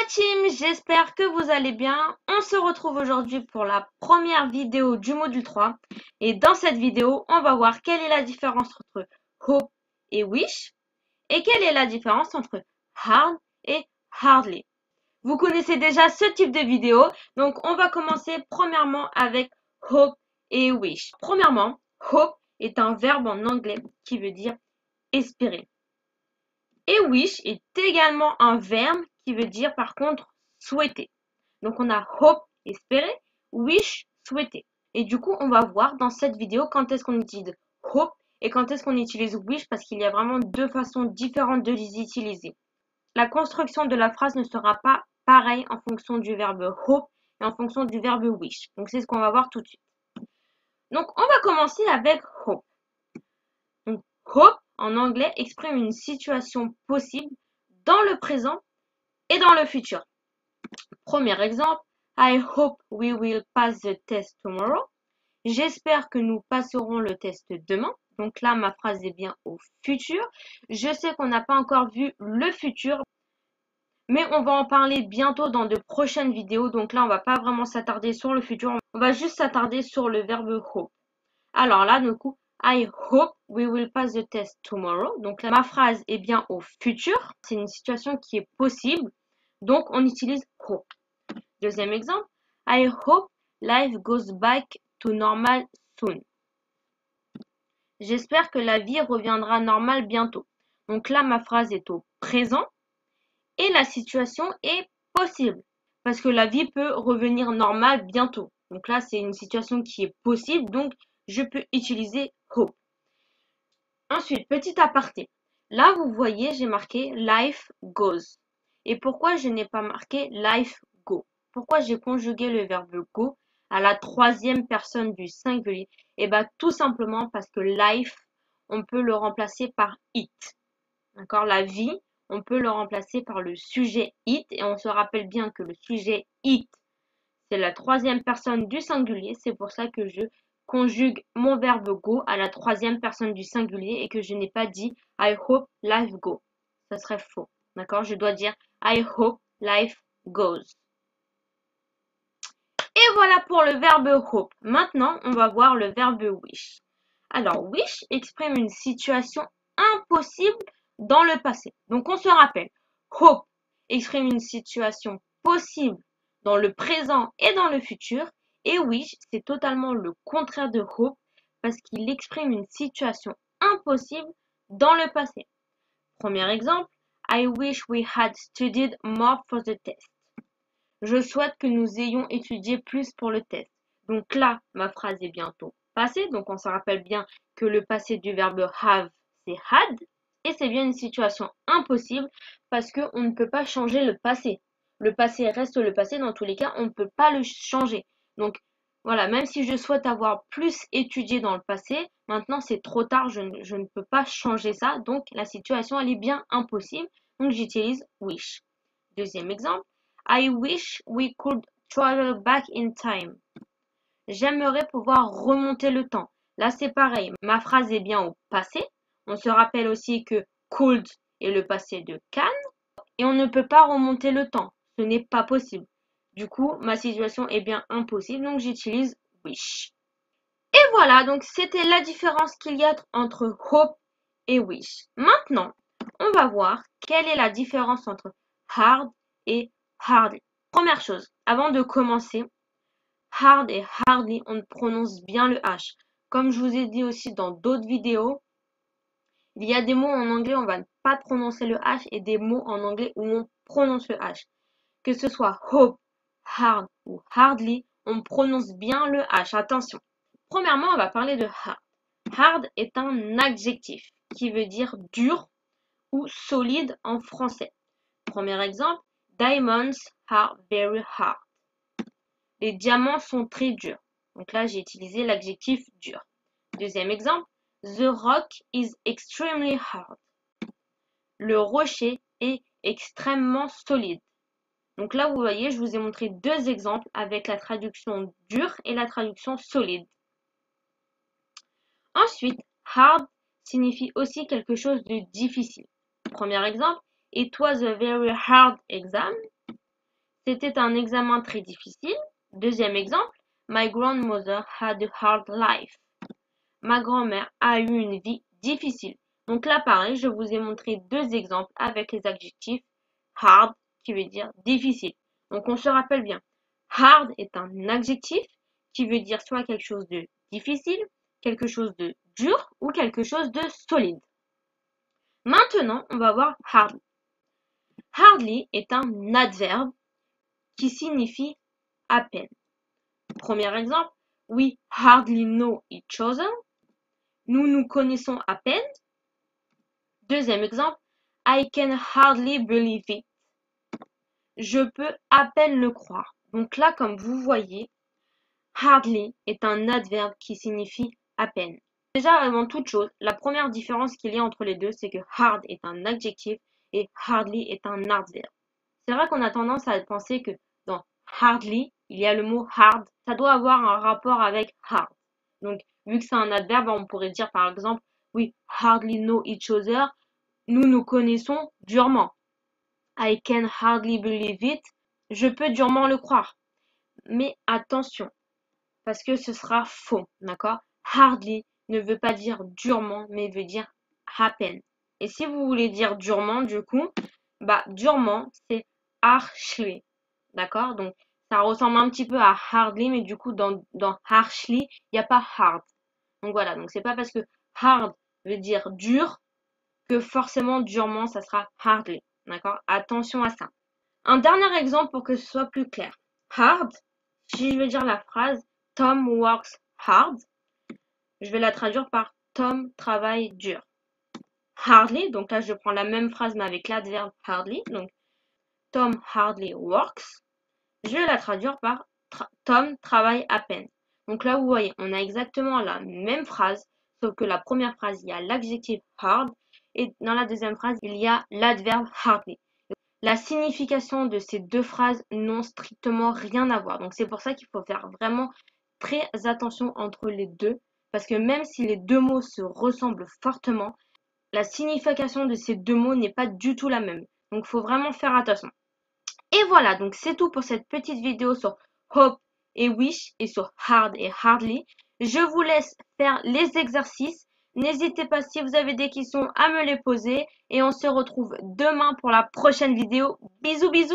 la team, j'espère que vous allez bien. On se retrouve aujourd'hui pour la première vidéo du module 3. Et dans cette vidéo, on va voir quelle est la différence entre hope et wish. Et quelle est la différence entre hard et hardly. Vous connaissez déjà ce type de vidéo. Donc on va commencer premièrement avec hope et wish. Premièrement, hope est un verbe en anglais qui veut dire espérer. Et wish est également un verbe qui veut dire par contre souhaiter. Donc on a hope, espérer, wish, souhaiter. Et du coup, on va voir dans cette vidéo quand est-ce qu'on utilise hope et quand est-ce qu'on utilise wish parce qu'il y a vraiment deux façons différentes de les utiliser. La construction de la phrase ne sera pas pareille en fonction du verbe hope et en fonction du verbe wish. Donc c'est ce qu'on va voir tout de suite. Donc on va commencer avec hope. Donc hope en anglais exprime une situation possible dans le présent et dans le futur. Premier exemple, I hope we will pass the test tomorrow. J'espère que nous passerons le test demain. Donc là, ma phrase est bien au futur. Je sais qu'on n'a pas encore vu le futur, mais on va en parler bientôt dans de prochaines vidéos. Donc là, on va pas vraiment s'attarder sur le futur. On va juste s'attarder sur le verbe hope. Alors là, du coup, I hope we will pass the test tomorrow. Donc là, ma phrase est bien au futur. C'est une situation qui est possible. Donc, on utilise hope. Deuxième exemple, I hope life goes back to normal soon. J'espère que la vie reviendra normale bientôt. Donc là, ma phrase est au présent et la situation est possible parce que la vie peut revenir normale bientôt. Donc là, c'est une situation qui est possible, donc je peux utiliser hope. Ensuite, petit aparté. Là, vous voyez, j'ai marqué life goes. Et pourquoi je n'ai pas marqué life go? Pourquoi j'ai conjugué le verbe go à la troisième personne du singulier? Eh bien, tout simplement parce que life, on peut le remplacer par it. D'accord? La vie, on peut le remplacer par le sujet it. Et on se rappelle bien que le sujet it, c'est la troisième personne du singulier. C'est pour ça que je conjugue mon verbe go à la troisième personne du singulier et que je n'ai pas dit I hope life go. Ça serait faux. D'accord? Je dois dire I hope life goes. Et voilà pour le verbe hope. Maintenant, on va voir le verbe wish. Alors, wish exprime une situation impossible dans le passé. Donc, on se rappelle, hope exprime une situation possible dans le présent et dans le futur. Et wish, c'est totalement le contraire de hope parce qu'il exprime une situation impossible dans le passé. Premier exemple, I wish we had studied more for the test. Je souhaite que nous ayons étudié plus pour le test. Donc là, ma phrase est bientôt passée. Donc on se rappelle bien que le passé du verbe have, c'est had. Et c'est bien une situation impossible parce qu'on ne peut pas changer le passé. Le passé reste le passé. Dans tous les cas, on ne peut pas le changer. Donc voilà, même si je souhaite avoir plus étudié dans le passé, maintenant c'est trop tard, je ne peux pas changer ça. Donc la situation, elle est bien impossible. Donc j'utilise wish. Deuxième exemple. I wish we could travel back in time. J'aimerais pouvoir remonter le temps. Là, c'est pareil. Ma phrase est bien au passé. On se rappelle aussi que could est le passé de can. Et on ne peut pas remonter le temps. Ce n'est pas possible. Du coup, ma situation est bien impossible. Donc, j'utilise wish. Et voilà. Donc, c'était la différence qu'il y a entre hope et wish. Maintenant, on va voir quelle est la différence entre hard et hardly. Première chose, avant de commencer, hard et hardly, on prononce bien le H. Comme je vous ai dit aussi dans d'autres vidéos, il y a des mots en anglais où on ne va pas prononcer le H et des mots en anglais où on prononce le H. Que ce soit hope, hard ou hardly, on prononce bien le H. Attention. Premièrement, on va parler de hard. Hard est un adjectif qui veut dire dur ou solide en français. Premier exemple, diamonds are very hard. Les diamants sont très durs. Donc là, j'ai utilisé l'adjectif dur. Deuxième exemple, the rock is extremely hard. Le rocher est extrêmement solide. Donc là, vous voyez, je vous ai montré deux exemples avec la traduction dur et la traduction solide. Ensuite, hard signifie aussi quelque chose de difficile. Premier exemple, it was a very hard exam. C'était un examen très difficile. Deuxième exemple, My grandmother had a hard life. Ma grand-mère a eu une vie difficile. Donc là, pareil, je vous ai montré deux exemples avec les adjectifs hard, qui veut dire difficile. Donc on se rappelle bien. Hard est un adjectif qui veut dire soit quelque chose de difficile, quelque chose de dur ou quelque chose de solide. Maintenant, on va voir hardly. Hardly est un adverbe qui signifie à peine. Premier exemple, we hardly know each other. Nous nous connaissons à peine. Deuxième exemple, I can hardly believe it. Je peux à peine le croire. Donc là, comme vous voyez, hardly est un adverbe qui signifie à peine. Déjà, avant toute chose, la première différence qu'il y a entre les deux, c'est que hard est un adjectif et hardly est un adverbe. C'est vrai qu'on a tendance à penser que dans hardly, il y a le mot hard. Ça doit avoir un rapport avec hard. Donc, vu que c'est un adverbe, on pourrait dire par exemple, we hardly know each other. Nous nous connaissons durement. I can hardly believe it. Je peux durement le croire. Mais attention, parce que ce sera faux, d'accord? Hardly ne veut pas dire durement, mais veut dire à peine. Et si vous voulez dire durement, du coup, durement, c'est harshly, d'accord? Donc, ça ressemble un petit peu à hardly, mais du coup, dans harshly, il n'y a pas hard. Donc voilà, donc c'est pas parce que hard veut dire dur que forcément durement, ça sera hardly, d'accord? Attention à ça. Un dernier exemple pour que ce soit plus clair. Hard, si je veux dire la phrase Tom works hard, je vais la traduire par Tom travaille dur. Hardly, donc là je prends la même phrase mais avec l'adverbe hardly, donc Tom hardly works, je vais la traduire par Tom travaille à peine. Donc là vous voyez, on a exactement la même phrase, sauf que la première phrase il y a l'adjectif hard et dans la deuxième phrase il y a l'adverbe hardly. La signification de ces deux phrases n'ont strictement rien à voir. Donc c'est pour ça qu'il faut faire vraiment très attention entre les deux. Parce que même si les deux mots se ressemblent fortement, la signification de ces deux mots n'est pas du tout la même. Donc il faut vraiment faire attention. Et voilà, donc c'est tout pour cette petite vidéo sur hope et wish et sur hard et hardly. Je vous laisse faire les exercices. N'hésitez pas si vous avez des questions à me les poser et on se retrouve demain pour la prochaine vidéo. Bisous bisous.